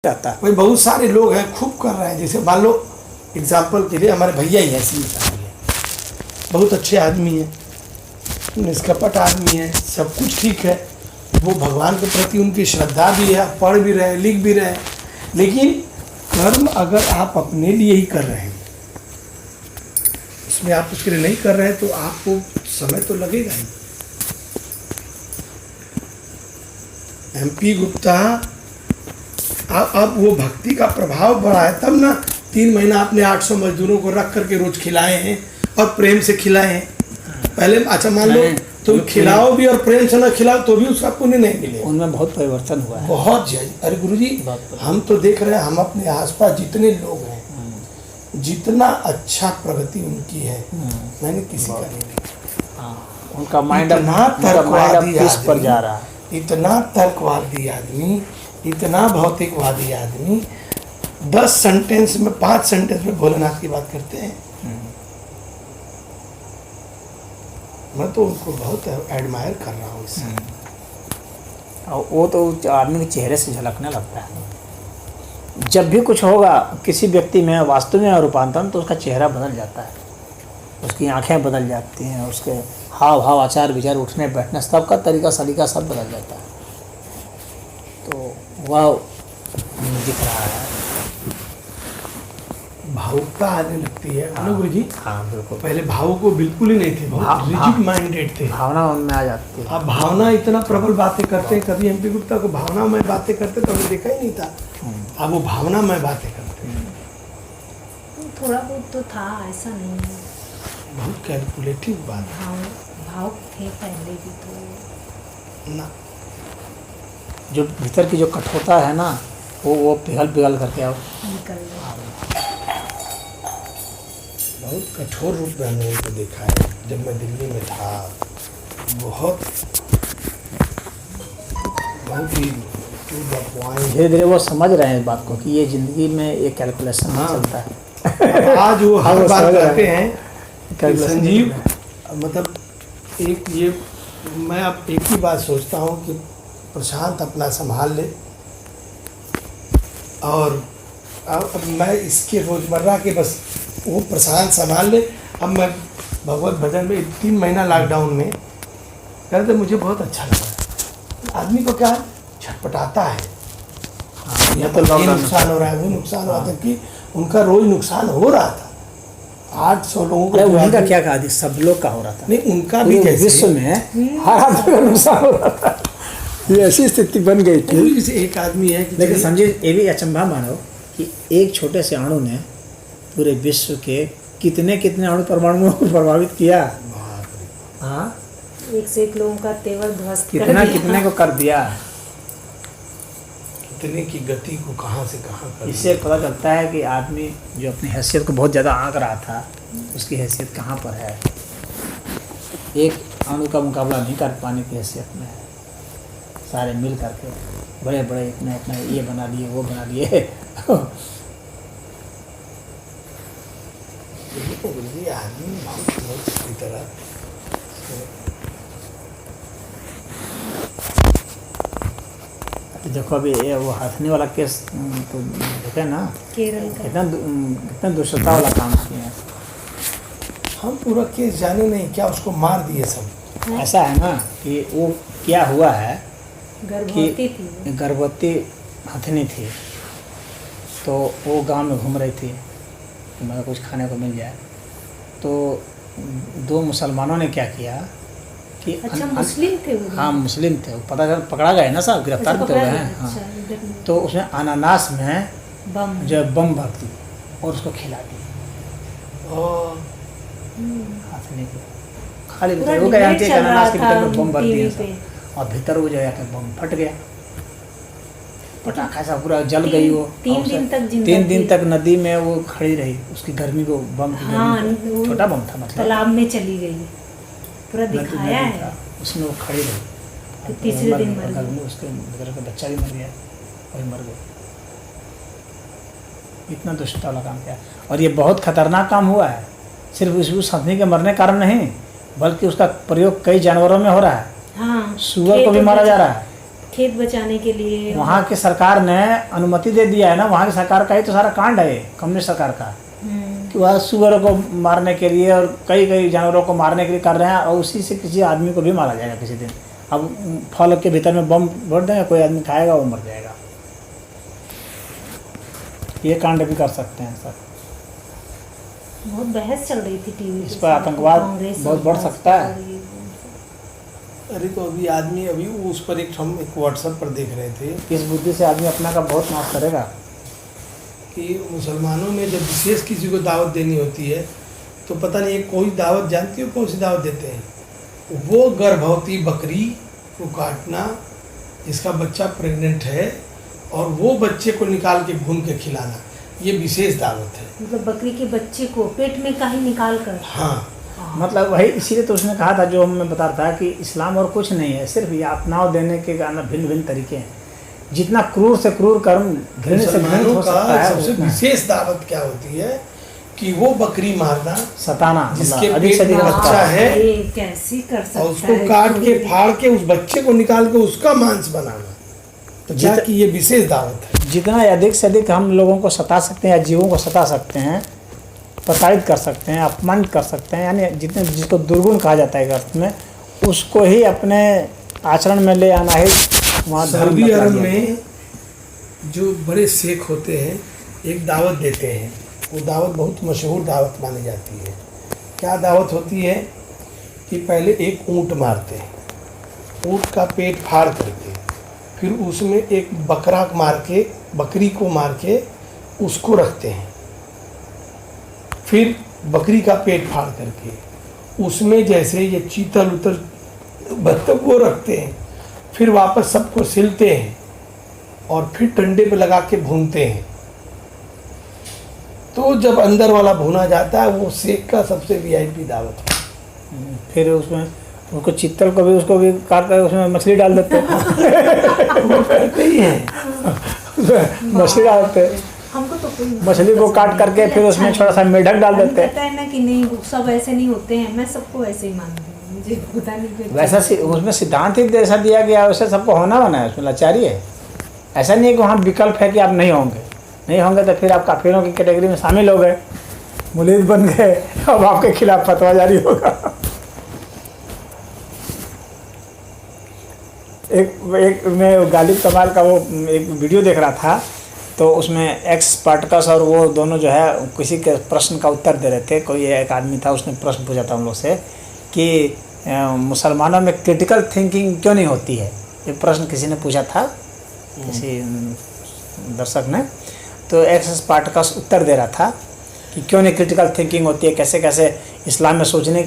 रहता है। भाई बहुत सारे लोग हैं खूब कर रहे हैं, जैसे मान लो एग्जाम्पल के लिए हमारे भैया ही ऐसे ही है, बहुत अच्छे आदमी हैं, निष्कपट आदमी है, सब कुछ ठीक है, वो भगवान के प्रति उनकी श्रद्धा भी है, पढ़ भी रहे, लिख भी रहे, लेकिन कर्म अगर आप अपने लिए ही कर रहे हैं, उसमें आप उसके लिए नहीं कर रहे हैं, तो आपको समय तो लगेगा ही। MP गुप्ता अब वो भक्ति का प्रभाव बढ़ा है तब ना 3 महीना आपने 800 मजदूरों को रख करके रोज खिलाए हैं और प्रेम से खिलाए हैं। पहले अच्छा मान लो तुम खिलाओ भी और प्रेम से ना खिलाओ तो भी उसका पुण्य नहीं मिलेगा। उनमें बहुत परिवर्तन हुआ है, बहुत ज्यादा। अरे गुरुजी, हम तो देख रहे हैं, हम अपने आसपास जितने लोग हैं, जितना अच्छा प्रगति उनकी है, मैंने किसी का नहीं देखा। उनका माइंड इतना तर्कवादी पर जा रहा है, इतना तर्कवादी आदमी, इतना भौतिकवादी आदमी 10 सेंटेंस में 5 सेंटेंस में भोलेनाथ की बात करते हैं। मैं तो उनको बहुत एडमायर कर रहा हूँ इससे। और वो तो आदमी के चेहरे से झलकने लगता है। जब भी कुछ होगा किसी व्यक्ति में वास्तव में रूपांतरण, तो उसका चेहरा बदल जाता है, उसकी आंखें बदल जाती हैं, उसके हाव भाव, आचार विचार, उठने बैठने, सबका तरीका सलीका सब बदल जाता है। तो वह दिख रहा है, भावुकता आने लगती है ना गुरु जी। हाँ बिल्कुल, पहले भावुक को बिल्कुल ही नहीं थे, बहुत रिजिड माइंडेड थे, भावना उनमें आ जाती है। अब भावना इतना प्रबल बातें करते हैं। कभी MP गुप्ता को भावना में बातें करते तो हमें देखा ही नहीं था, अब वो भावना में बातें करते हैं। थोड़ा बहुत तो था, ऐसा नहीं है, बहुत कैलकुलेटिव बात भाव थे पहले भी तो ना। जो भीतर की जो कठोरता है ना, वो पिघल करके आओ निकल गए। बहुत कठोर रूप में हमने उनको देखा है। जब मैं दिल्ली में था, बहुत ही धीरे धीरे वो समझ रहे हैं इस बात को कि ये जिंदगी में एक कैलकुलेशन चलता है। आज वो हर बात करते हैं कि संजीव, मतलब एक ये मैं अब एक ही बात सोचता हूँ कि प्रशांत अपना संभाल ले, और अब मैं इसके रोजमर्रा के बस वो प्रशांत संभाल ले। अब मैं भगवत भजन में 3 महीना लॉकडाउन में करते, मुझे बहुत अच्छा लगा। आदमी को क्या छटपटाता है, या तो ये नुकसान हो रहा है, वो नुकसान हो रहा था, कि उनका रोज नुकसान हो रहा था। 800 लोगों को, उनका क्या कहा थी, सब लोग का हो रहा था, नहीं उनका भी विश्व में हर आदमी का नुकसान हो रहा था। ये ऐसी स्थिति बन गई थी। एक आदमी है, लेकिन समझिए ये भी अचंभा मानो कि एक छोटे से अणु ने पूरे विश्व के कितने अणु परमाणुओं को प्रभावित किया। हाँ, 1 से 1 लोगों का तेवर ध्वस्त कर कितना दिया। कितने को कर दिया। कितने की गति को कहाँ से कहाँ कर इससे पता चलता है कि आदमी जो अपनी हैसियत को बहुत ज़्यादा आंक रहा था, उसकी हैसियत कहाँ पर है। एक अणु का मुकाबला नहीं कर पाने की हैसियत में है। सारे मिल करके बड़े बड़े इतना ये बना लिए, वो बना लिए। आदमी बहुत की तरह देखो अभी ये वो हथनी वाला केस तो देखे ना, केरल का कितना दुष्टता वाला काम किया है। हम पूरा केस जाने नहीं, क्या उसको मार दिए सब। ऐसा है ना कि वो क्या हुआ है गर्भवती थी, गर्भवती हथनी थी, तो वो गांव में घूम रही थी कि मतलब कुछ खाने को मिल जाए, तो 2 मुसलमानों ने क्या किया कि अच्छा मुस्लिम थे वो? हाँ मुस्लिम थे, पता चल पकड़ा गए ना साहब, गिरफ्तार भी हो गए हैं। हाँ, तो उसने अनानास में जो बम भर दी और उसको खिला दी हथनी को। खाली वो क्या जानते हैं अनानास के भीतर बम भर दिया और भीतर वो जो है बम फट गया, पटाखा सा पूरा जल गई वो। 3 दिन तक नदी में वो खड़ी रही, उसकी गर्मी को बम की गर्मी, छोटा बम था मतलब, तालाब में चली गई, पूरा दिखाया है उसमें वो खड़ी रही। तो तीसरे दिन मर गई, उसके बगल का बच्चा भी मर गया, वही मर गया। इतना दुष्टता वाला काम किया, और ये बहुत खतरनाक काम हुआ है। सिर्फ उस हथनी के मरने कारण नहीं, बल्कि उसका प्रयोग कई जानवरों में हो रहा है। हाँ, सुअर को भी मारा जा रहा है, खेत बचाने के लिए। वहाँ की सरकार ने अनुमति दे दिया है ना, वहाँ की सरकार का ही तो सारा कांड है कम्युनिस्ट सरकार का, कि वह सुअरों को मारने के लिए और कई कई जानवरों को मारने के लिए कर रहे हैं, और उसी से किसी आदमी को भी मारा जाएगा किसी दिन। अब फल के भीतर में बम भर देंगे, कोई आदमी खाएगा वो मर जाएगा। ये कांड भी कर सकते हैं सर। बहुत बहस चल रही थी टीवी इस पर आतंकवाद बहुत बढ़ सकता है। अरे तो अभी आदमी अभी उस पर हम एक व्हाट्सएप पर देख रहे थे इस बुद्धि से आदमी अपना का बहुत नाश करेगा कि मुसलमानों में जब विशेष किसी को दावत देनी होती है तो पता नहीं कोई दावत जानती हो, कौन सी दावत देते हैं, वो गर्भवती बकरी को काटना जिसका बच्चा प्रेग्नेंट है और वो बच्चे को निकाल के भून के खिलाना, ये विशेष दावत है। मतलब बकरी के बच्चे को पेट में का ही निकाल कर। हाँ, मतलब वही इसीलिए तो उसने कहा था, जो मैं बता रहा था कि इस्लाम और कुछ नहीं है, सिर्फ यातनाओं देने के भिन्न भिन्न तरीके हैं। जितना क्रूर से क्रूर कर्म घृणित से घृणित हो सकता है, सबसे विशेष दावत क्या होती है कि वो बकरी मारना, सताना, जिसके अधिक से अधिक पेट में बच्चा बच्चा है कैसी कर सकता और उसको काट के फाड़ के उस बच्चे को निकाल के उसका मांस बनाना, तो क्या कि ये विशेष दावत है। जितना अधिक से अधिक हम लोगों को सता सकते हैं या जीवों को सता सकते हैं, प्रताड़ित कर सकते हैं, अपमानित कर सकते हैं, यानी जितने जिसको दुर्गुण कहा जाता है एक अर्थ में, उसको ही अपने आचरण में ले आना ही वहाँ सऊदी अरब में जो बड़े शेख होते हैं एक दावत देते हैं, वो दावत बहुत मशहूर दावत मानी जाती है। क्या दावत होती है कि पहले एक ऊँट मारते हैं, ऊँट का पेट फाड़ करके, फिर उसमें एक बकरा मार के, बकरी को मार के उसको रखते हैं, फिर बकरी का पेट फाड़ करके उसमें जैसे ये चीतल उतल बत्तख को रखते हैं, फिर वापस सबको सिलते हैं और फिर टंडे पे लगा के भूनते हैं। तो जब अंदर वाला भुना जाता है वो शेख का सबसे वीआईपी दावत है। फिर उसमें उनको चित्तल को भी उसको भी काट कर उसमें मछली डाल देते हैं। वो करते ही हैं। मछली डाल देते हैं, हमको तो कोई मछली को काट करके फिर उसमें थोड़ा सा मेढक डाल देते हैं। पता है ना कि नहीं, सब ऐसे नहीं होते हैं, मैं सबको ऐसे ही मानती हूँ, मुझे पता नहीं कि वैसा उसमें सिद्धांत ही ऐसा दिया गया है, वैसे सबको होना बना है, उसमें लाचारी है। ऐसा नहीं है कि वहाँ विकल्प है कि आप नहीं होंगे तो फिर आप काफिरों की कैटेगरी में शामिल हो गए, मुरीद बन गए, अब आपके खिलाफ फतवा जारी होगा। एक मैं गालिब कमाल का वो एक वीडियो देख रहा था, तो उसमें एक्स स्पार्टकस और वो दोनों जो है किसी के प्रश्न का उत्तर दे रहे थे। कोई एक आदमी था, उसने प्रश्न पूछा था हम लोग से कि मुसलमानों में क्रिटिकल थिंकिंग क्यों नहीं होती है, ये प्रश्न किसी ने पूछा था, किसी दर्शक ने। तो एक्स स्पार्टकस उत्तर दे रहा था कि क्यों नहीं क्रिटिकल थिंकिंग होती है, कैसे कैसे इस्लाम में सोचने,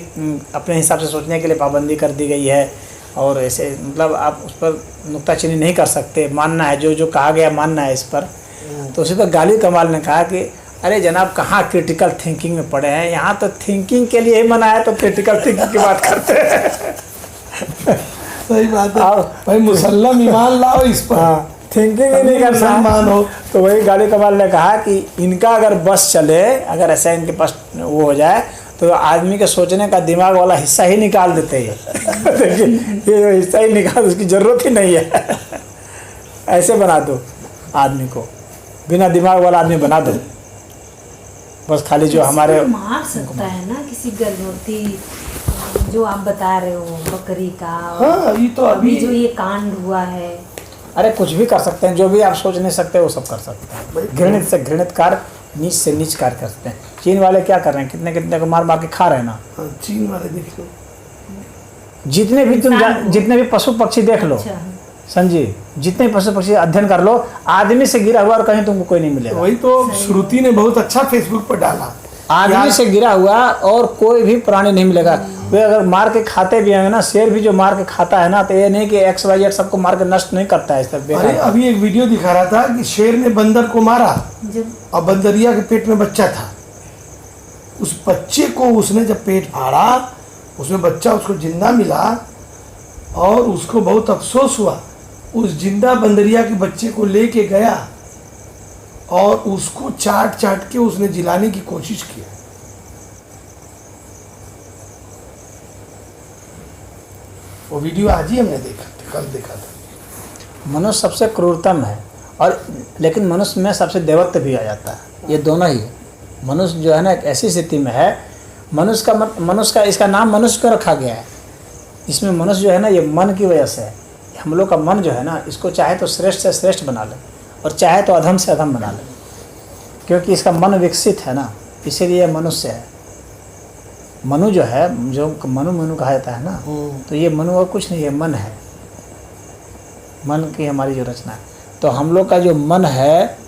अपने हिसाब से सोचने के लिए पाबंदी कर दी गई है, और ऐसे मतलब आप उस पर नुक्ताचीनी नहीं कर सकते, मानना है जो जो कहा गया मानना है इस पर। तो उसी पर गालिब कमाल ने कहा कि अरे जनाब कहाँ क्रिटिकल थिंकिंग में पड़े हैं, यहाँ तो थिंकिंग के लिए ही मना है, तो क्रिटिकल थिंकिंग की बात करते हैं। सही बात है भाई, मुसल्लम ईमान लाओ इस पर। हाँ, थिंकिंग ही नहीं करना मान हो। तो वही गालिब कमाल ने कहा कि इनका अगर बस चले, अगर ऐसा इनके पास वो हो जाए तो आदमी के सोचने का दिमाग वाला हिस्सा ही निकाल देते हैं। देखिए ये हिस्सा ही निकाल, उसकी ज़रूरत ही नहीं है। ऐसे बना दो आदमी को, बिना दिमाग वाला आदमी बना दो, बस खाली जो हमारे मार सकता है ना किसी गर्भवती, जो आप बता रहे हो बकरी का। हाँ, ये तो अभी अभी जो ये कांड हुआ है, अरे कुछ भी कर सकते हैं, जो भी आप सोच नहीं सकते वो सब कर सकते हैं। घृणित से घृणित कार्य, नीच से नीच कार्य करते हैं। चीन वाले क्या कर रहे हैं, कितने कितने को मार मार के खा रहे हैं ना। हाँ, चीन वाले देख लो, जितने भी तुम जितने भी पशु पक्षी देख लो अच्छा संजीव, जितने पशु पक्षी अध्ययन कर लो, आदमी से गिरा हुआ और कहीं तुमको कोई नहीं मिलेगा। वही तो श्रुति ने बहुत अच्छा फेसबुक पर डाला, आदमी से गिरा हुआ और कोई भी प्राणी नहीं मिलेगा। वे अगर मार के खाते भी हैं ना, शेर भी जो मार के खाता है ना, तो ये नहीं कि XYZ सबको मार के नष्ट नहीं करता है। इस तरह अरे अभी एक वीडियो दिखा रहा था कि शेर ने बंदर को मारा जब और बंदरिया के पेट में बच्चा था, उस बच्चे को उसने जब पेट फाड़ा, उसमें बच्चा उसको जिंदा मिला और उसको बहुत अफसोस हुआ। उस जिंदा बंदरिया के बच्चे को लेके गया और उसको चाट चाट के उसने जिलाने की कोशिश की। वो वीडियो आज ही हमने देखा था, कल देखा था। मनुष्य सबसे क्रूरतम है, और लेकिन मनुष्य में सबसे देवत्व भी आ जाता है। ये दोनों ही है। मनुष्य जो है ना एक ऐसी स्थिति में है, मनुष्य का इसका नाम मनुष्य क्यों रखा गया है? इसमें मनुष्य जो है ना ये मन की वजह से है। हम लोग का मन जो है ना इसको चाहे तो श्रेष्ठ से श्रेष्ठ बना ले और चाहे तो अधम से अधम बना ले, क्योंकि इसका मन विकसित है ना, इसीलिए मनुष्य है। मनु जो है, जो मनु कहा जाता है ना, तो ये मनु और कुछ नहीं, ये मन है। मन की हमारी जो रचना है, तो हम लोग का जो मन है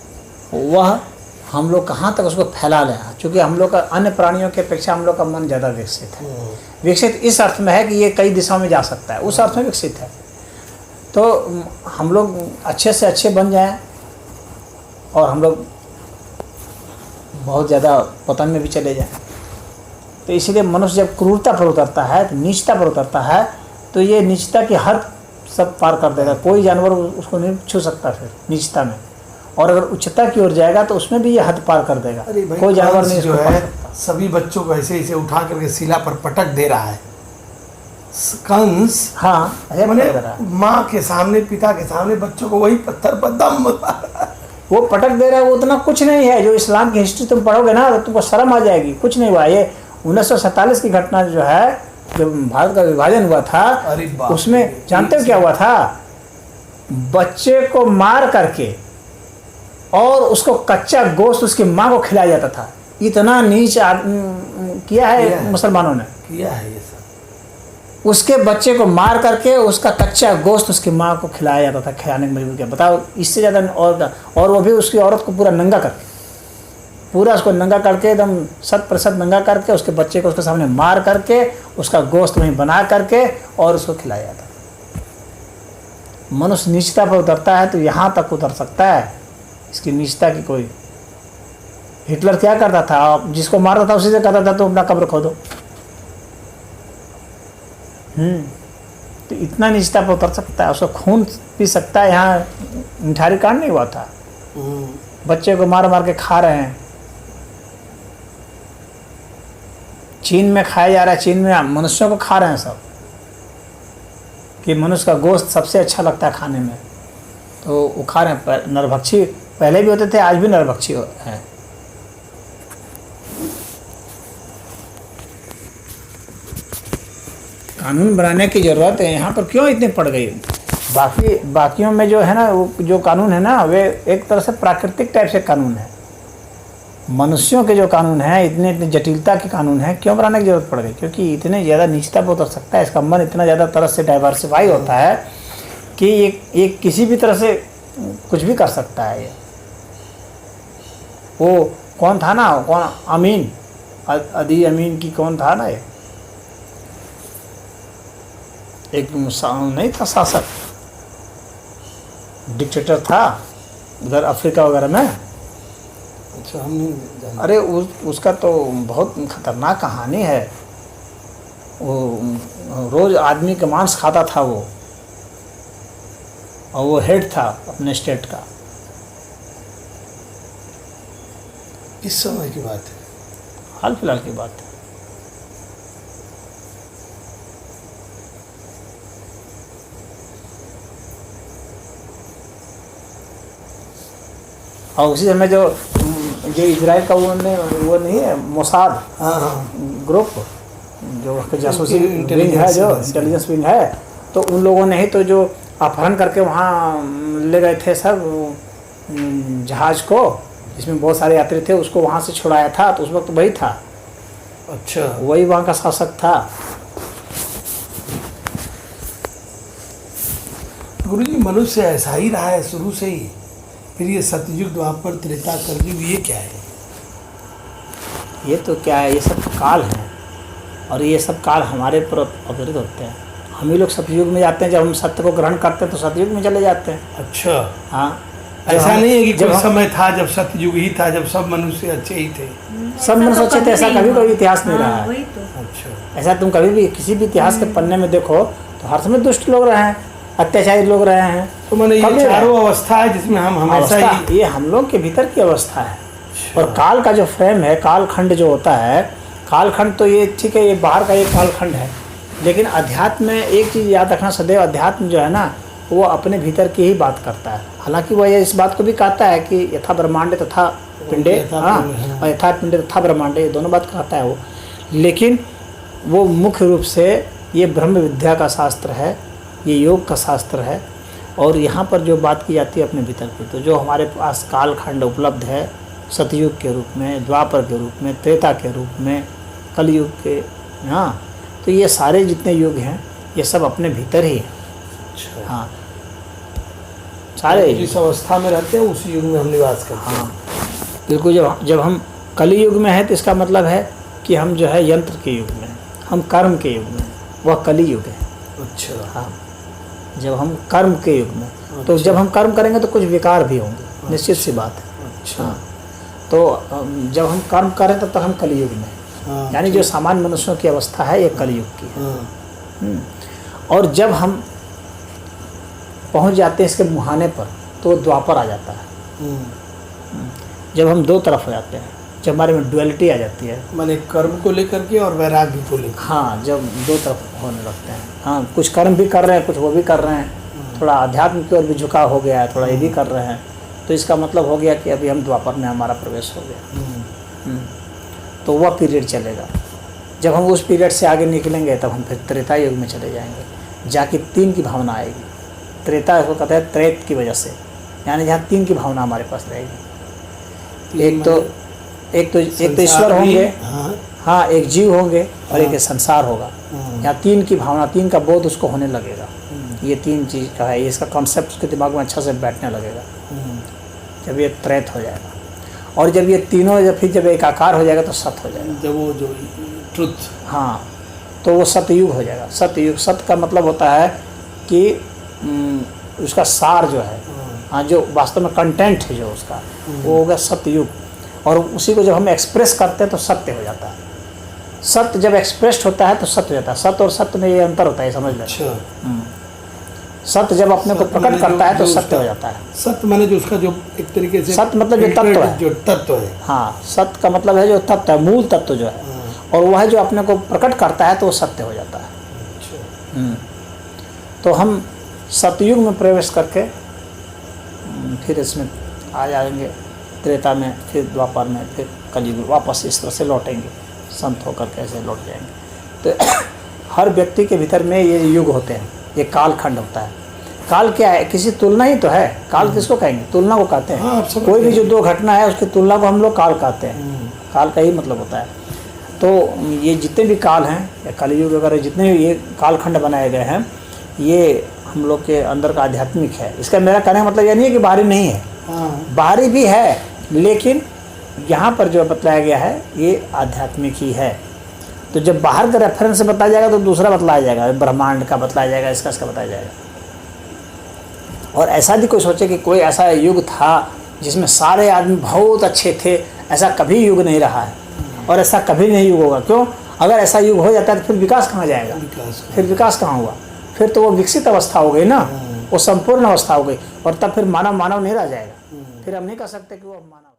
वह हम लोग कहाँ तक उसको फैला लें, क्योंकि हम लोग का अन्य प्राणियों की अपेक्षा हम लोग का मन ज़्यादा विकसित है। विकसित इस अर्थ में है कि ये कई दिशाओं में जा सकता है, उस अर्थ में विकसित है। तो हम लोग अच्छे से अच्छे बन जाएं और हम लोग बहुत ज़्यादा पतन में भी चले जाएं। तो इसीलिए मनुष्य जब क्रूरता पर उतरता है, तो नीचता पर उतरता है, तो ये नीचता की हद सब पार कर देगा। कोई जानवर उसको नहीं छू सकता फिर नीचता में, और अगर उच्चता की ओर जाएगा तो उसमें भी ये हद पार कर देगा। कोई जानवर नहीं जो है सभी बच्चों को ऐसे ऐसे उठा करके शिला पर पटक दे रहा है। कंस हाँ, मैंने माँ के सामने, पिता के सामने बच्चों को वही पत्थर पर दम वो पटक दे रहा है, वो उतना कुछ नहीं है। जो इस्लाम की हिस्ट्री तुम पढ़ोगे ना तो तुमको शर्म आ जाएगी। कुछ नहीं हुआ। ये 1947 की घटना जो है, जब भारत का विभाजन हुआ था, उसमें जानते हो क्या हुआ था? बच्चे को मार करके और उसको कच्चा गोश्त उसकी माँ को खिलाया जाता था। इतना नीच किया है मुसलमानों ने, किया है ये सब। उसके बच्चे को मार करके उसका कच्चा गोश्त उसकी माँ को खिलाया जाता था, खिलाने में मजबूर किया। बताओ इससे ज़्यादा। और वो भी उसकी औरत को पूरा नंगा करके, पूरा उसको नंगा करके एकदम 100% नंगा करके उसके बच्चे को उसके सामने मार करके उसका गोश्त वहीं बना करके और उसको खिलाया जाता था। मनुष्य नीचता पर उतरता है तो यहाँ तक उतर सकता है। इसकी नीचता की कोई। हिटलर क्या करता था? जिसको मारता था उसी से कहता था तो अपना कब्र खोदो। तो इतना नीचता पर उतर सकता है, उसको खून पी सकता है। यहाँ मिठारी कांड नहीं हुआ था, बच्चे को मार मार के खा रहे हैं। चीन में खाया जा रहा है, चीन में मनुष्यों को खा रहे हैं सब, कि मनुष्य का गोश्त सबसे अच्छा लगता है खाने में, तो वो खा रहे हैं। नरभक्षी पहले भी होते थे, आज भी नरभक्षी हैं। कानून बनाने की ज़रूरत है। यहाँ पर क्यों इतनी पड़ गई? बाकियों में जो है ना, वो जो कानून है ना, वे एक तरह से प्राकृतिक टाइप से कानून है। मनुष्यों के जो कानून हैं, इतनी जटिलता के कानून हैं, क्यों बनाने की ज़रूरत पड़ गई? क्योंकि इतने ज़्यादा नीचता पर उतर सकता है। इसका मन इतना ज़्यादा तरह से डाइवर्सिफाई होता है कि ये किसी भी तरह से कुछ भी कर सकता है। वो कौन था ना, कौन अमीन, अदी अमीन की कौन था ना, ये एक नहीं था शासक, डिक्टेटर था उधर अफ्रीका वगैरह में। अच्छा, हम नहीं जानते। अरे उसका तो बहुत खतरनाक कहानी है। वो रोज़ आदमी का मांस खाता था वो, और वो हेड था अपने स्टेट का। इस समय की बात है, हाल फिलहाल की बात है। और उसी समय जो इजराइल का वो नहीं है, मोसाद ग्रुप, जो जासूसी विंग है, जो इंटेलिजेंस विंग है, तो उन लोगों ने ही तो जो अपहरण करके वहाँ ले गए थे सब जहाज़ को, जिसमें बहुत सारे यात्री थे, उसको वहाँ से छुड़ाया था। तो उस वक्त वही था। अच्छा, वही वहाँ का शासक था। गुरुजी, मनुष्य ऐसा ही रहा है शुरू से ही। फिर ये सतयुग, द्वापर, त्रेता, कलयुग, ये क्या है? ये तो क्या है, ये सब काल हैं, और ये सब काल हमारे पर अवतरित होते हैं। हम ही लोग सतयुग में जाते हैं। जब हम सत्य को ग्रहण करते हैं तो सतयुग में चले जाते हैं। अच्छा, हाँ, ऐसा नहीं है कि कोई समय था जब सतयुग ही था, जब सब मनुष्य अच्छे ही थे? सब मनुष्य अच्छे थे, ऐसा कभी कोई इतिहास नहीं रहा है। वही तो। अच्छा, ऐसा तुम कभी भी किसी भी इतिहास के पन्ने में देखो तो हर समय दुष्ट लोग रहे हैं, अत्याचारी लोग रहे हैं। तो मैंने ये चारों अवस्था है जिसमें हम हमेशा ही, ये हम लोग के भीतर की अवस्था है। और काल का जो फ्रेम है, कालखंड जो होता है, कालखंड तो ये ठीक है, ये बाहर का एक कालखंड है, लेकिन अध्यात्म में एक चीज़ याद रखना, सदैव अध्यात्म जो है ना, वो अपने भीतर की ही बात करता है। हालांकि वह इस बात को भी कहता है कि यथा ब्रह्मांडे तथा पिंडे, हाँ, और यथा पिंडे तथा ब्रह्मांडे, ये दोनों बात कहता है वो। लेकिन वो मुख्य रूप से ये ब्रह्म विद्या का शास्त्र है, ये योग का शास्त्र है। और यहाँ पर जो बात की जाती है अपने भीतर की, तो जो हमारे पास कालखंड उपलब्ध है सतयुग के रूप में, द्वापर के रूप में, त्रेता के रूप में, कलयुग के, हाँ, तो ये सारे जितने युग हैं ये सब अपने भीतर ही हैं। अच्छा, हाँ, सारे जिस अवस्था में रहते हैं उसी युग में हम निवास करते हैं। हाँ बिल्कुल। जब हम कलियुग में हैं तो इसका मतलब है कि हम जो है यंत्र के युग में हैं, हम कर्म के युग में हैं, वह कलियुग है। अच्छा, हाँ, जब हम कर्म के युग में, तो जब हम कर्म करेंगे तो कुछ विकार भी होंगे, निश्चित सी बात है। अच्छा, हाँ, तो जब हम कर्म करें तब तक हम कलियुग में हैं। हाँ, यानी जो सामान्य मनुष्यों की अवस्था है ये कलियुग की है। हाँ, और जब हम पहुंच जाते हैं इसके मुहाने पर तो द्वापर आ जाता है। जब हम दो तरफ हो जाते हैं, जब हमारे में डुअलिटी आ जाती है, माने कर्म को लेकर के और वैराग्य को लेकर। हाँ, जब दो तरफ होने लगते हैं, हाँ, कुछ कर्म भी कर रहे हैं, कुछ वो भी कर रहे हैं, थोड़ा आध्यात्म की ओर भी झुकाव हो गया है, थोड़ा ये भी कर रहे हैं, तो इसका मतलब हो गया कि अभी हम द्वापर में हमारा प्रवेश हो गया। तो वह पीरियड चलेगा। जब हम उस पीरियड से आगे निकलेंगे तब हम फिर त्रेता युग में चले जाएंगे, जाके तीन की भावना आएगी। त्रेता इसको कहते हैं त्रेत की वजह से, यानी जहाँ तीन की भावना हमारे पास रहेगी। एक तो ईश्वर होंगे, हाँ, एक जीव होंगे और एक संसार होगा। यहाँ तीन की भावना, तीन का बोध उसको होने लगेगा। ये तीन चीज़ का है, इसका कॉन्सेप्ट उसके दिमाग में अच्छा से बैठने लगेगा जब ये त्रेत हो जाएगा। और जब ये तीनों जब एकाकार हो जाएगा तो सत हो जाएगा, जब वो जो ट्रुथ, हाँ, तो वो सतयुग हो जाएगा। सतयुग, सत का मतलब होता है कि उसका सार जो है, हाँ, जो वास्तव में कंटेंट है जो उसका, वो होगा सतयुग। और उसी को जब हम एक्सप्रेस करते हैं तो सत्य हो जाता है। सत्य जब एक्सप्रेस्ड होता है तो सत्य हो जाता है। सत्य और सत्य में ये अंतर होता है, समझ लें। अच्छा, सत्य जब अपने को प्रकट करता है तो सत्य हो जाता है। सत्य माने जो उसका जो एक तरीके से सत्य मतलब जो तत्व है, जो तत्व है। हाँ, सत्य का मतलब है जो तत्व है, मूल तत्व जो है, और वह जो अपने को प्रकट करता है तो वो सत्य हो जाता है। तो हम सतयुग में प्रवेश करके फिर इसमें आ जाएंगे, त्रेता में, फिर द्वापर में, फिर कलयुग, वापस इस तरह से लौटेंगे, संत होकर कैसे लौट जाएंगे। तो हर व्यक्ति के भीतर में ये युग होते हैं, ये कालखंड होता है। काल क्या है? किसी तुलना ही तो है। काल किसको कहेंगे? तुलना को कहते हैं। हाँ, कोई भी जो दो घटना है उसकी तुलना को हम लोग काल कहते हैं। काल का ही मतलब होता है। तो ये जितने भी काल हैं या कलयुग वगैरह जितने भी ये कालखंड बनाए गए हैं, ये हम लोग के अंदर का आध्यात्मिक है। इसका मेरा कहने का मतलब ये नहीं है कि बाहरी नहीं है, बाहरी भी है, लेकिन यहाँ पर जो बतलाया गया है ये आध्यात्मिक ही है। तो जब बाहर का रेफरेंस से बताया जाएगा तो दूसरा बतलाया जाएगा, ब्रह्मांड का बतलाया जाएगा, इसका बताया जाएगा। और ऐसा भी कोई सोचे कि कोई ऐसा युग था जिसमें सारे आदमी बहुत अच्छे थे, ऐसा कभी युग नहीं रहा है और ऐसा कभी नहीं युग होगा। क्यों? अगर ऐसा युग हो जाता है तो फिर विकास कहाँ जाएगा? फिर विकास कहाँ हुआ? फिर तो वो विकसित अवस्था हो गई ना, वो संपूर्ण अवस्था हो गई, और तब फिर मानव नहीं रह जाएगा। फिर हम नहीं कह सकते कि वो मानव